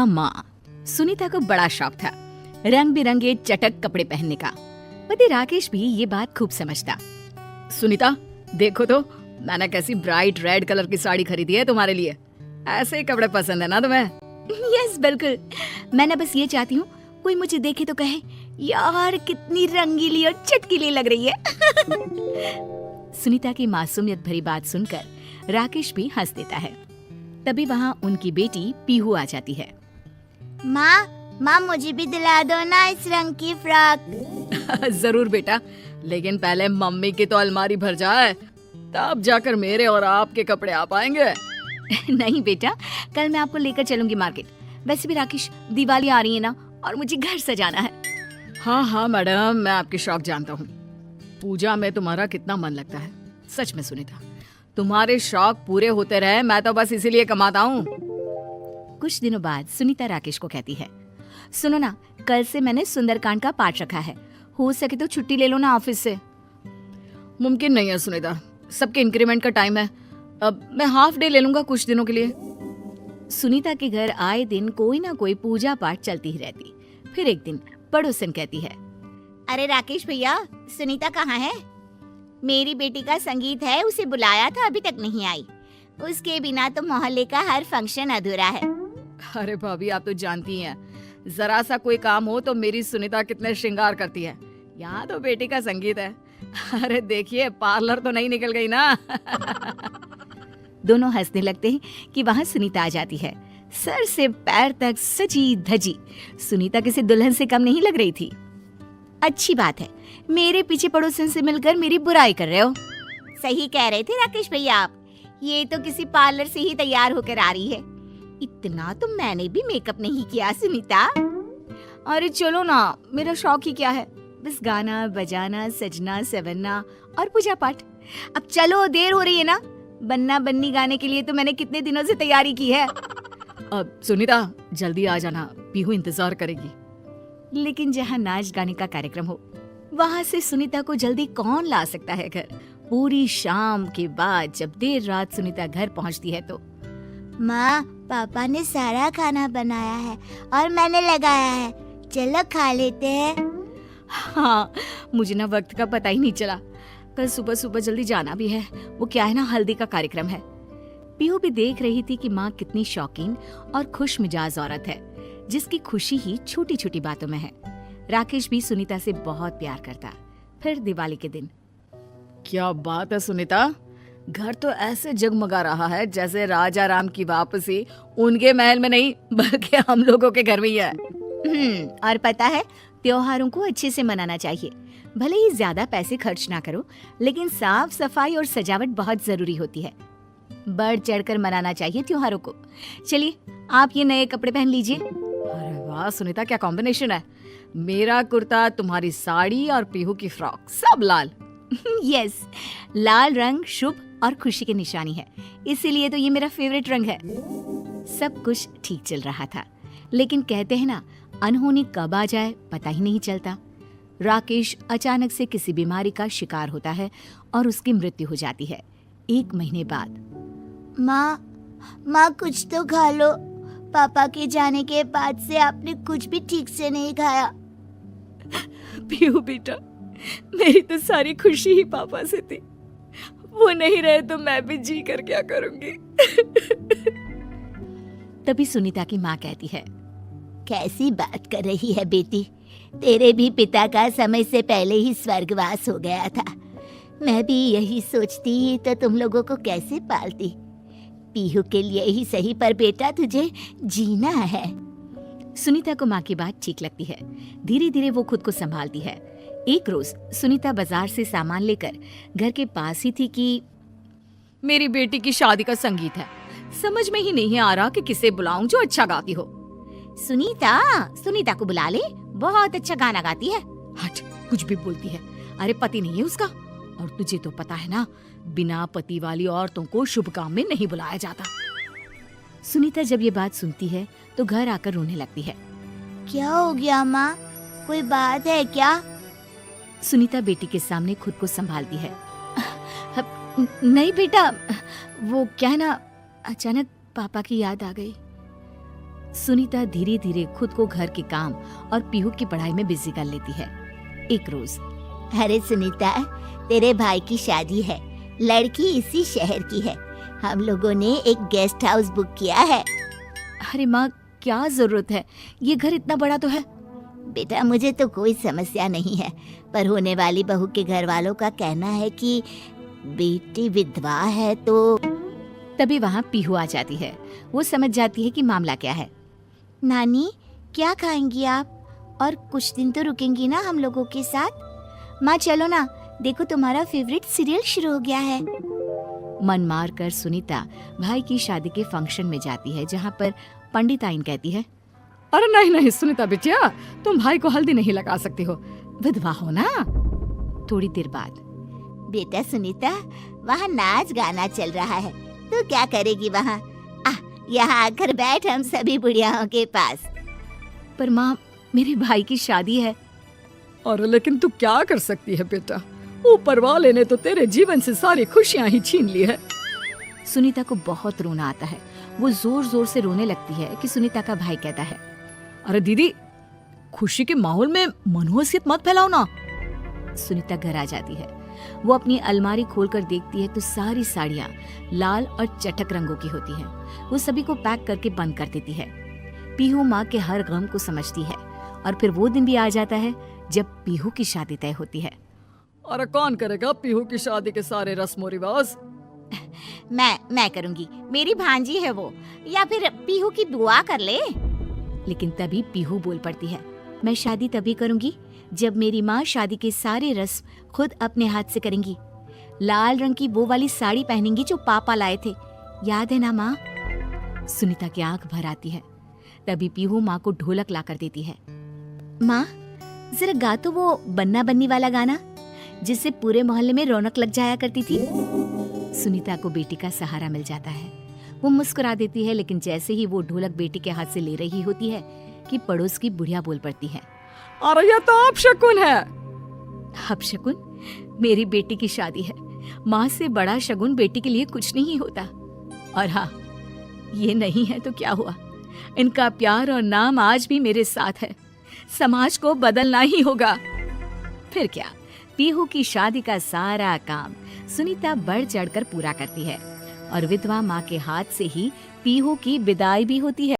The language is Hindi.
माँ माँ। सुनीता को बड़ा शौक था रंग बिरंगे चटक कपड़े पहनने का। पति राकेश भी ये बात खूब समझता। सुनीता देखो तो, मैंने कैसी ब्राइट रेड कलर की साड़ी खरीदी है तुम्हारे लिए। ऐसे ही कपड़े पसंद है ना तुम्हें? यस बिल्कुल। मैं बस ये चाहती हूँ कोई मुझे देखे तो कहे, यार कितनी रंगीली और चटकीली लग रही है। सुनीता की मासूमियत भरी बात सुनकर राकेश भी हंस देता है। तभी वहाँ उनकी बेटी पीहू आ जाती है। माँ मुझे भी दिला दो ना इस रंग की फ्रॉक। जरूर बेटा, लेकिन पहले मम्मी की तो अलमारी भर जाए, तब जाकर मेरे और आपके कपड़े आ पाएंगे। नहीं बेटा, कल मैं आपको लेकर चलूंगी मार्केट। वैसे भी राकेश, दिवाली आ रही है ना, और मुझे घर सजाना है। हाँ मैडम, मैं आपकी शौक जानता हूँ। पूजा में तुम्हारा कितना मन लगता है। सच में सुनीता, तुम्हारे शौक पूरे होते रहे, मैं तो बस इसीलिए कमाता हूँ। कुछ दिनों बाद सुनीता राकेश को कहती है, सुनो ना, कल से मैंने सुंदरकांड का पाठ रखा है, हो सके तो छुट्टी ले लो ना ऑफिस से। मुमकिन नहीं है सुनीता, सबके इंक्रीमेंट का टाइम है। अब मैं हाफ डे ले लूंगा कुछ दिनों के लिए। सुनीता के घर आए दिन कोई ना कोई पूजा पाठ चलती ही रहती। फिर एक दिन पड़ोसन कहती है, अरे राकेश भैया, सुनीता कहाँ है? मेरी बेटी का संगीत है, उसे बुलाया था, अभी तक नहीं आई। उसके बिना तो मोहल्ले का हर फंक्शन अधूरा है। अरे भाभी, आप तो जानती हैं, जरा सा कोई काम हो तो मेरी सुनीता कितने श्रृंगार करती है। यहाँ तो बेटी का संगीत है। अरे देखिए, पार्लर तो नहीं निकल गई ना। दोनों हंसने लगते हैं कि वहाँ सुनीता आ जाती है। सर से पैर तक सजी धजी सुनीता किसी दुल्हन से कम नहीं लग रही थी। अच्छी बात है, मेरे पीछे पड़ोसन से मिलकर मेरी बुराई कर रहे हो। सही कह रहे थे राकेश भैया आप, ये तो किसी पार्लर से ही तैयार होकर आ रही है। इतना तो मैंने भी मेकअप नहीं किया सुनीता। अरे चलो ना, मेरा शौक ही क्या है, बस गाना बजाना, सजना संवरना और पूजा पाठ। अब चलो, देर हो रही है ना। बन्ना बन्नी गाने के लिए तो मैंने कितने दिनों से तैयारी की है। अब सुनीता जल्दी आ जाना, पीहू इंतजार करेगी। लेकिन जहाँ नाच गाने का कार्यक्रम हो, वहाँ से सुनीता को जल्दी कौन ला सकता है घर। पूरी शाम के बाद जब देर रात सुनीता घर पहुँचती है तो, माँ पापा ने सारा खाना बनाया है और मैंने लगाया है, चलो खा लेते हैं। हाँ, मुझे ना वक्त का पता ही नहीं चला। कल सुबह सुबह जल्दी जाना भी है। वो क्या है ना, हल्दी का कार्यक्रम है। पीहू भी देख रही थी कि माँ कितनी शौकीन और खुश मिजाज औरत है, जिसकी खुशी ही छोटी छोटी बातों में है। राकेश भी सुनीता से बहुत प्यार करता। फिर दिवाली के दिन, क्या बात है सुनीता, घर तो ऐसे जगमगा रहा है जैसे राजा राम की वापसी उनके महल में नहीं, बल्कि हम लोगों के घर में ही है। और पता है, त्योहारों को अच्छे से मनाना चाहिए। भले ही ज्यादा पैसे खर्च ना करो, लेकिन साफ सफाई और सजावट बहुत जरूरी होती है। बढ़ चढ़कर मनाना चाहिए त्योहारों को। चलिए, आप ये नए कपड़े पहन लीजिए। अरे वाह सुनीता, क्या कॉम्बिनेशन है। मेरा कुर्ता, तुम्हारी साड़ी और पीहू की फ्रॉक, सब लाल। यस, लाल रंग शुभ और खुशी की निशानी है, इसीलिए तो ये मेरा फेवरेट रंग है। सब कुछ ठीक चल रहा था, लेकिन कहते हैं ना, अनहोनी कब आ जाए पता ही नहीं चलता। राकेश अचानक से किसी बीमारी का शिकार होता है और उसकी मृत्यु हो जाती है 1 महीने बाद। माँ कुछ तो खा लो, पापा के जाने के बाद से आपने कुछ भी ठीक से नहीं खाया। पीहू बेटा, मेरी तो सारी खुशी ही पापा से थी। वो नहीं रहे तो मैं भी जी कर क्या करूंगी। तभी सुनीता की माँ कहती है, कैसी बात कर रही है बेटी, तेरे भी पिता का समय से पहले ही स्वर्गवास हो गया था। मैं भी यही सोचती तो तुम लोगों को कैसे पालती। पीहू के लिए ही सही, पर बेटा तुझे जीना है। सुनीता को माँ की बात ठीक लगती है। धीरे धीरे वो खुद को संभालती है। एक रोज सुनीता बाजार से सामान लेकर घर के पास ही थी कि मेरी बेटी की शादी का संगीत है। समझ में ही नहीं आ रहा कि किसे बुलाऊं जो अच्छा गाती हो। सुनीता को बुला ले, बहुत अच्छा गाना गाती है। हट, कुछ भी बोलती है। अरे पति नहीं है उसका, और तुझे तो पता है ना, बिना पति वाली औरतों को शुभ काम में नहीं बुलाया जाता। सुनीता जब ये बात सुनती है तो घर आकर रोने लगती है। क्या हो गया माँ, कोई बात है क्या? सुनीता बेटी के सामने खुद को संभालती है। नहीं बेटा, वो क्या है ना, अचानक पापा की याद आ गई। सुनीता धीरे धीरे खुद को घर के काम और पीहू की पढ़ाई में बिजी कर लेती है। एक रोज, अरे सुनीता, तेरे भाई की शादी है। लड़की इसी शहर की है। हम लोगों ने एक गेस्ट हाउस बुक किया है। अरे माँ, क्या जरूरत है, ये घर इतना बड़ा तो है। बेटा, मुझे तो कोई समस्या नहीं है, पर होने वाली बहू के घर वालों का कहना है कि बेटी विधवा है तो। तभी वहाँ पीहू आ जाती है। वो समझ जाती है कि मामला क्या है। नानी, क्या खाएंगी आप? और कुछ दिन तो रुकेंगी ना हम लोगों के साथ? माँ चलो ना, देखो तुम्हारा फेवरेट सीरियल शुरू हो गया है। मन मार कर सुनीता भाई की शादी के फंक्शन में जाती है, जहाँ पर पंडित आइन कहती है, अरे नहीं नहीं सुनीता बिटिया, तुम भाई को हल्दी नहीं लगा सकती हो, विधवा हो ना। थोड़ी देर बाद, बेटा सुनीता, वहाँ नाच गाना चल रहा है, तू क्या करेगी वहाँ? यहाँ आकर बैठ हम सभी बुढ़ियाओं के पास। पर माँ, मेरे भाई की शादी है। अरे लेकिन तू क्या कर सकती है बेटा, ऊपर वाले ने तो तेरे जीवन से सारी खुशियाँ ही छीन ली है। सुनीता को बहुत रोना आता है। वो जोर जोर से रोने लगती है कि सुनीता का भाई कहता है, अरे दीदी, खुशी के माहौल में मनहूसियत मत फैलाओ ना। सुनीता घर आ जाती है। वो अपनी अलमारी खोलकर देखती है तो सारी साड़ियाँ लाल और चटक रंगों की होती हैं। वो सभी को पैक करके बंद कर देती है। पीहू माँ के हर गम को समझती है और फिर वो दिन भी आ जाता है जब पीहू की शादी तय होती है। अरे कौन करेगा पीहू की शादी के सारे रस्म और रिवाज? मैं करूँगी, मेरी भांजी है वो। या फिर पीहू की बुआ कर ले। लेकिन तभी पीहू बोल पड़ती है, मैं शादी तभी करूंगी जब मेरी माँ शादी के सारे रस्म खुद अपने हाथ से करेंगी। लाल रंग की वो वाली साड़ी पहनेंगी जो पापा लाए थे, याद है ना माँ? सुनीता की आंख भर आती है। तभी पीहू माँ को ढोलक ला कर देती है। माँ, जरा गा तो वो बन्ना बन्नी वाला गाना, जिससे पूरे मोहल्ले में रौनक लग जाया करती थी। सुनीता को बेटी का सहारा मिल जाता है। वो मुस्कुरा देती है, लेकिन जैसे ही वो ढोलक बेटी के हाथ से ले रही होती है कि पड़ोस की बुढ़िया बोल पड़ती है, अरे ये तो अपशकुन है। अपशकुन? मेरी बेटी की शादी है। माँ से बड़ा शगुन बेटी के लिए कुछ नहीं होता। और हाँ, ये नहीं है तो क्या हुआ, इनका प्यार और नाम आज भी मेरे साथ है। समाज को बदलना ही होगा। फिर क्या, पीहू की शादी का सारा काम सुनीता बढ़ चढ़कर पूरा करती है और विधवा माँ के हाथ से ही पीहू की विदाई भी होती है।